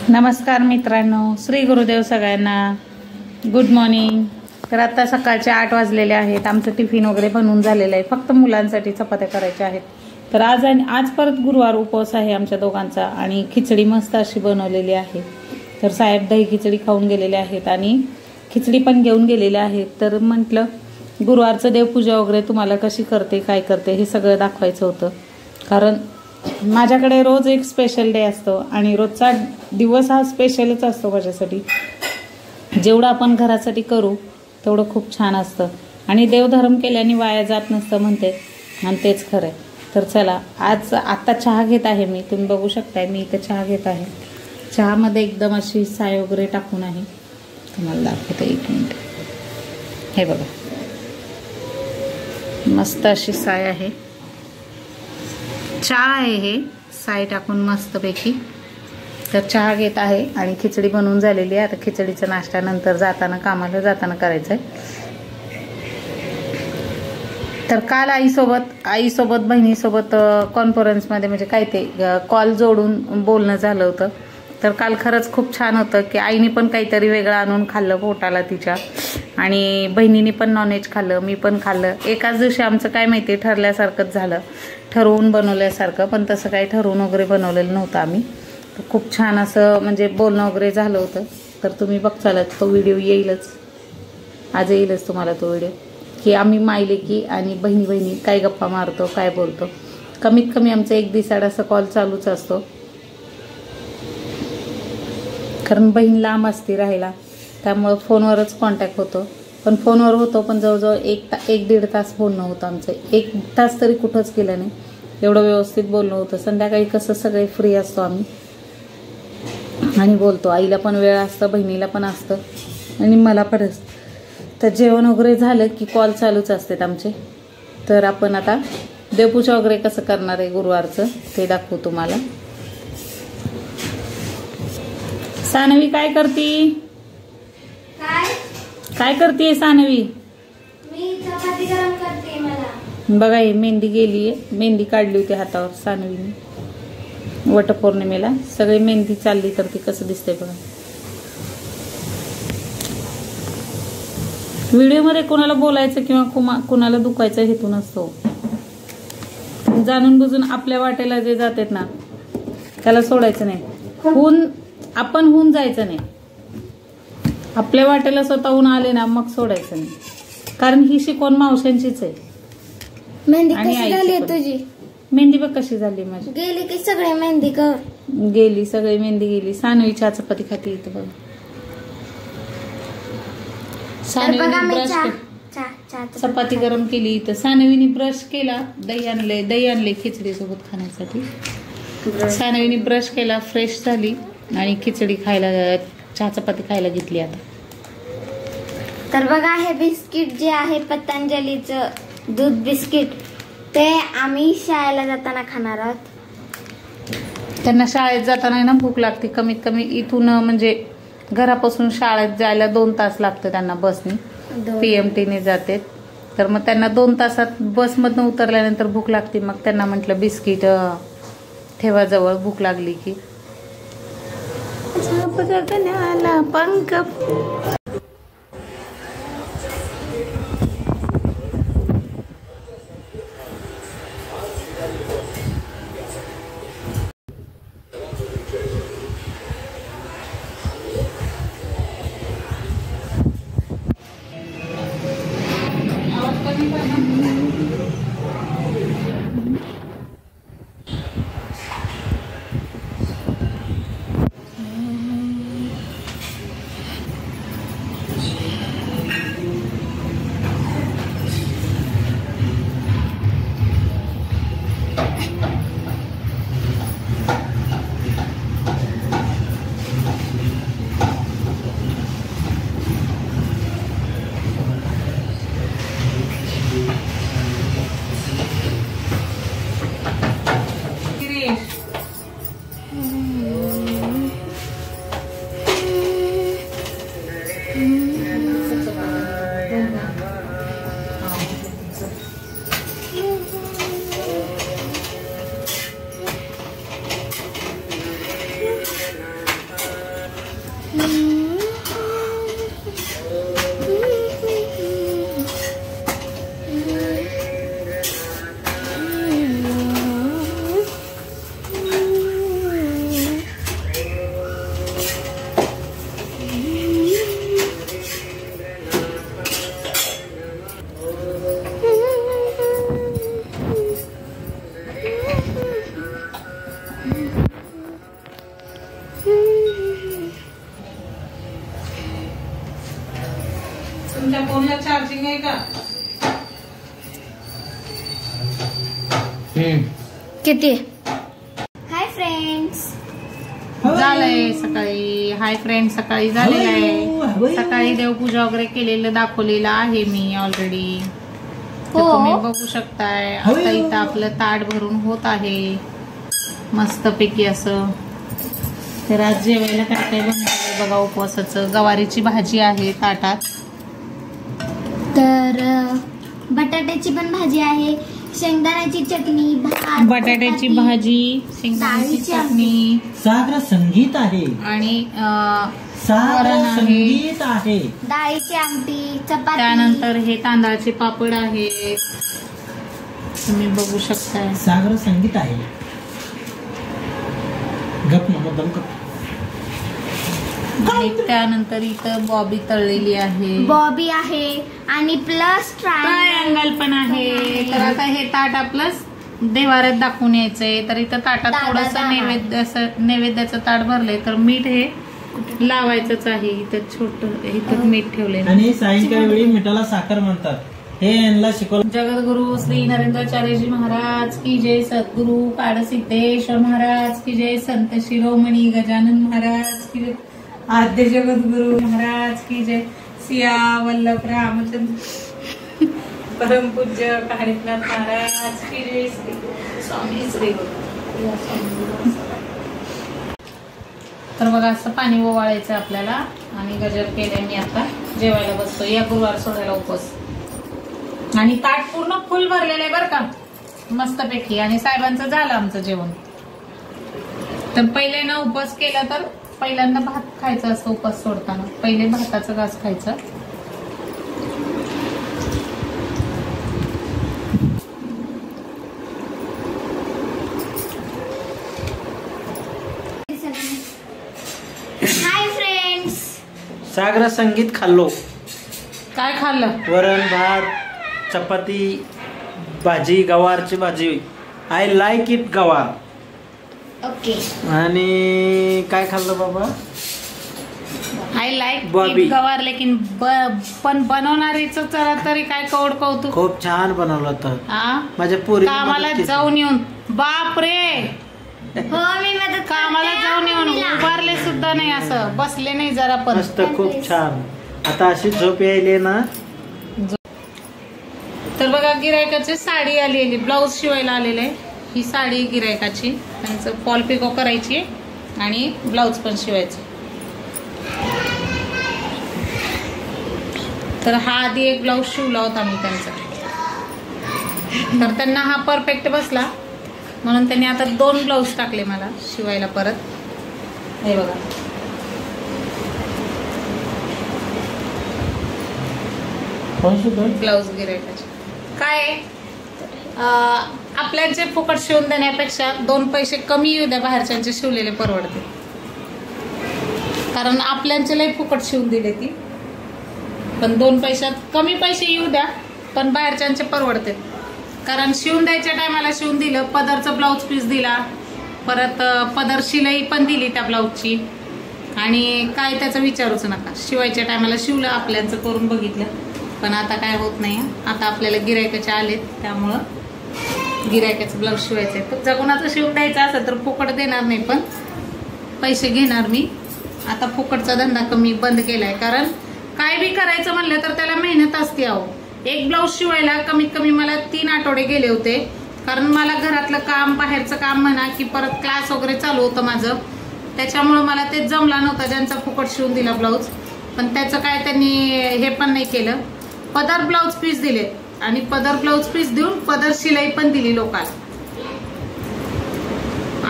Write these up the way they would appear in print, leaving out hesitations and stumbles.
नमस्कार मित्रांनो, श्री गुरुदेव सगळ्यांना. Good morning. तर आता सकाळचे 8 वाजलेले आहेत. आमचं टिफिन वगैरे बनवून झालेलं आहे. फक्त मुलांसाठी चपात्या करायच्या आहेत. तर आज परत गुरुवार उपवास आहे आमच्या दोघांचा आणि खिचडी मस्त अशी बनवलेली आहे. तर साहेब दही खिचडी खाऊन गेलेले आहेत आणि खिचडी पण घेऊन गेलेले आहेत. तर म्हटलं गुरुवारचं देवपूजा वगैरे तुम्हाला कशी करते काय करते हे सगळं दाखवायचं होतं. कारण माझ्याकडे रोज एक स्पेशल डे असतो आणि रोजचा दिवस हा स्पेशलच असतो माझ्यासाठी. जेवढं आपण घरासाठी करू तेवढं खूप छान असतं आणि देवधर्म केल्याने वाया जात नसतं म्हणते आणि तेच खरं आहे. तर चला, आता चहा घेत आहे मी. तुम्ही बघू शकताय मी इथं चहा घेत आहे. चहामध्ये एकदम अशी साय वगैरे टाकून आहे. तुम्हाला दाखवते, एक मिनिट. हे बघा, मस्त अशी साय आहे. चहा आहे हे साय टाकून मस्तपैकी. तर चहा घेत आहे आणि खिचडी बनवून झालेली आहे. आता खिचडीचा नाश्ता नंतर कामाला जाताना करायचा आहे. तर काल आईसोबत बहिणीसोबत कॉन्फरन्समध्ये म्हणजे काय ते कॉल जोडून बोलणं झालं होतं. तर काल खरंच खूप छान होतं की आईने पण काहीतरी वेगळं आणून खाल्लं पोटाला तिच्या आणि बहिणीने पण नॉनव्हेज खाल्लं, मी पण खाल्लं. एकाच दिवशी आमचं काय माहिती ठरल्यासारखंच झालं, ठरवून बनवल्यासारखं. पण तसं काही ठरवून वगैरे बनवलेलं नव्हतं आम्ही. तर खूप छान असं म्हणजे बोलणं वगैरे झालं होतं. तर तुम्ही बघचाल तो व्हिडिओ येईलच, आज येईलच तुम्हाला तो व्हिडिओ की आम्ही मायलेकी आणि बहिणी काय गप्पा मारतो काय बोलतो. कमीत कमी आमचं 1 दिवसाड असं कॉल चालूच असतो. कारण बहीण लांब असते राहायला, त्यामुळं फोनवरच कॉन्टॅक्ट होतो. पण फोनवर होतो पण जवळजवळ 1-1.5 तास बोलणं होतं आमचं. 1 तास तरी कुठंच गेलं नाही, एवढं व्यवस्थित बोलणं होतं. संध्याकाळी कसं सगळे फ्री असतो आम्ही आणि बोलतो. आईला पण वेळ असतं, बहिणीला पण असतं आणि मला पण असतं. तर जेवण वगैरे झालं की कॉल चालूच असतात आमचे. तर आपण आता देवपूजा वगैरे कसं करणार आहे गुरुवारचं ते दाखवू तुम्हाला. सानवी काय करती? काय करते सानवी? मी चपाती गरम करते. मला बघा, ही मेहंदी गेली आहे. मेहंदी काढली होती हातावर सानवीने वटपौर्णिमेला. सगळी मेहंदी चालली तर ती कसं दिसतंय बघा. व्हिडिओमध्ये कोणाला बोलायचं किंवा कोणाला दुखायचं हेतू नसतो. जाणून बुजून आपल्या वाटेला जे जातात ना त्याला सोडायचं नाही. आपण होऊन जायचं नाही. आपल्या वाटेला स्वतःहून आले ना मग सोडायचं नाही. कारण ही शिकवण मावशांचीच आहे. मेहंदी कशी झाली तुझी? मेहंदी बघ कशी झाली माझी. गेली की सगळी मेहंदी गेली, सगळी मेहंदी गेली. सानवी चपाती खाते इथं बघ. चपाती गरम केली इथं. सानवीने ब्रश केला, दही आणले खिचडी सोबत खाण्यासाठी. सानवीने ब्रश केला, फ्रेश झाली आणि खिचडी खायला, चहा चपाती खायला घेतली आता. तर बघा, हे बिस्किट जे आहे पतंजलीचं दूध बिस्किट, ते आम्ही शाळेला जाताना खाणार आहोत. त्यांना शाळेत जाताना ना भूक लागते. कमीत कमी इथून म्हणजे घरापासून शाळेत जायला 2 तास लागतं त्यांना बसनी. PMTने जाते. तर मग त्यांना 2 तासात बसमधनं उतरल्यानंतर भूक लागते. मग त्यांना म्हटलं बिस्किट ठेवा जवळ, भूक लागली की. पंख आहे का? किती? हाय फ्रेंड्स, झालंय सकाळी. हाय फ्रेंड, सकाळी झालेलं आहे. सकाळी देवपूजा वगैरे केलेलं दाखवलेलं आहे मी ऑलरेडी. तुम्ही बघू शकताय. आता इथं आपलं ताट भरून होत आहे मस्तपैकी असं. तर आज जेवायला काय काय बनवलंय बघा उपवासाचं. गवारीची भाजी आहे ताटात, तर बटाट्याची पण भाजी आहे, शेंगदाण्याची चटणी, भात, बटाट्याची भाजी, शेंगदाण्याची चटणी, सागर संगीत आहे आणि सागर संगीत आहे, डाळीची आमटी, चपाती. त्यानंतर हे तांदळाचे पापड आहेत, तुम्ही बघू शकताय. सागर संगीत आहे. गप मुद्दाम गप. आणि त्यानंतर इथं बॉबी तळलेली आहे, बॉबी आहे आणि प्लस ट्रायंगल पण आहे. तर आता हे ताट आपलं देवाऱ्यात दाखवून यायचंय. तर इथं ताटात थोडस नैवेद्याचं ताट भरलंय. तर मीठ हे लावायचंच आहे. इथं छोट इथं मीठ ठेवलंय. आणि सायंकाळी वेळी मिठाला साखर म्हणतात. हे यांना शिकवलं. जगद्गुरु श्री नरेंद्राचार्यजी महाराज की जय, सद्गुरु काळसिद्धेश्वर महाराज की जय, संत शिरोमणी गजानन महाराज की जय, आद्य जगद्गुरु महाराज की जय, सिया वल्लभ रामचंद्र परमपूज्य काळीनाथ महाराज की जय, स्वामी श्री गुरु. तर बघा असं पाणी ओवाळायचं आपल्याला. आणि गजर केले मी आता जेवायला बसतो. या गुरुवार सोडायला उपवास. आणि ताट पूर्ण फुल भरलेलं आहे बरं का मस्तपैकी. आणि साहेबांचं झालं आमचं जेवण. तर पहिले ना उपवास केला तर पहिल्यांदा भात खायचा असतो. उपवास सोडताना पहिले भाताचं घास खायचं. हाय फ्रेंड्स, सागर संगीत खाल्लो. काय खाल्लं? वरण भात, चपाती, भाजी, गवारची भाजी. आय लाईक इट गवार. ओके. आणि काय खाल्लं बाबा? I like Bobby. गवार. लेकिन पण बनवणारीच तरी काय कौड कौतुक. खूप छान बनवलं होतं. हा, माझ्या पोरी कामाला जाऊन येऊन बाप रे, हो मी मदत कामाला जाऊन येऊन उभारले सुद्धा नाही, असं बसले नाही जरा पण. मस्त, खूप छान. आता अशी झोप यायली ना. तर बघा गिरायकाची साडी आलेली, ब्लाऊज शिवायला आलेलं आहे. ही साडी गिरायकाची, त्यांचं फॉल पिको करायची आणि ब्लाऊज पण शिवायचं. तर हा आधी एक ब्लाऊज शिवला होता मी त्यांचा. तर त्यांना हा परफेक्ट बसला म्हणून त्यांनी आता 2 ब्लाऊज टाकले मला शिवायला परत. हे बघा ब्लाऊज गिरायकाचे. काय आपल्याचे फुकट शिवून देण्यापेक्षा 2 पैसे कमी येऊ द्या, बाहेरच्यांचे शिवलेले परवडते. कारण आपल्यांचे लई फुकट शिवून दिले ती, पण 2 पैशात कमी पैसे येऊ द्या, पण बाहेरच्यांचे परवडते. कारण शिवून द्यायच्या टायमाला शिवून दिलं, पदरचं ब्लाऊज पीस दिला, परत पदर शिलाई पण दिली त्या ब्लाऊजची. आणि काय त्याचं विचारूच नका. शिवायच्या टायमाला शिवलं, आपल्यांचं करून बघितलं, पण आता काय होत नाही. आता आपल्याला गिरायकाचे आलेत, त्यामुळं गिरायकाचं ब्लाऊज शिवायचं आहे. तर जगुणाचं शिवून द्यायचं असं तर फुकट देणार नाही, पण पैसे घेणार मी. आता फुकटचा धंदा कमी बंद केलाय. कारण काय बी करायचं म्हणलं तर त्याला मेहनत असते. अहो, एक ब्लाऊज शिवायला कमीत कमी मला 3 आठवडे गेले होते. कारण मला घरातलं काम, बाहेरचं काम म्हणा की परत क्लास वगैरे चालू होतं माझं, त्याच्यामुळं मला ते जमला नव्हता ज्यांचा फुकट शिवून दिला ब्लाऊज. पण त्याचं काय त्यांनी हे पण नाही केलं. पदर ब्लाऊज पीस दिले आणि पदर ब्लाऊज पीस देऊन पदर शिलाई पण दिली लोकांना.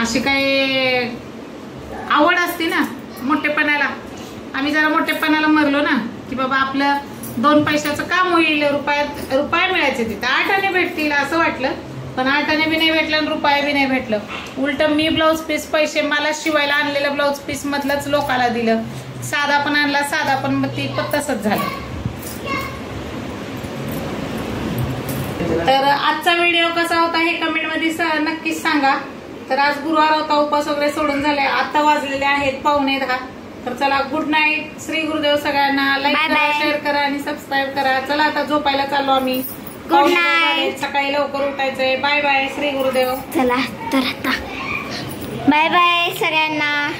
अशी काय आवड असते ना मोठेपणाला. आम्ही जरा मोठेपणाला मरलो ना की बाबा आपलं 2 पैशाचं काम होईल, रुपये मिळायचे तिथे, 8 आणे भेटतील असं वाटलं. पण 8 आणे बी नाही भेटलं आणि रुपये बी नाही भेटलं. उलट मी ब्लाऊज पीस पैसे मला शिवायला आणलेलं ब्लाऊज पीस मधलंच लोकाला दिलं. साधा पण आणला, साधा पण ती पण तसंच झालं. तर आजचा व्हिडिओ कसा होता हे कमेंट मध्ये नक्कीच सांगा. तर आज गुरुवार होता, उपवास वगैरे सोडून झाले. आता वाजलेले आहेत 9:45. तर चला, गुड नाईट. श्री गुरुदेव सगळ्यांना. लाईक Bye करा, bye. शेअर करा आणि सबस्क्राईब करा. चला आता झोपायला चाललो आम्ही. Good night. सकाळी लवकर उठायचंय. Bye bye. श्री गुरुदेव. चला तर आता बाय बाय सगळ्यांना.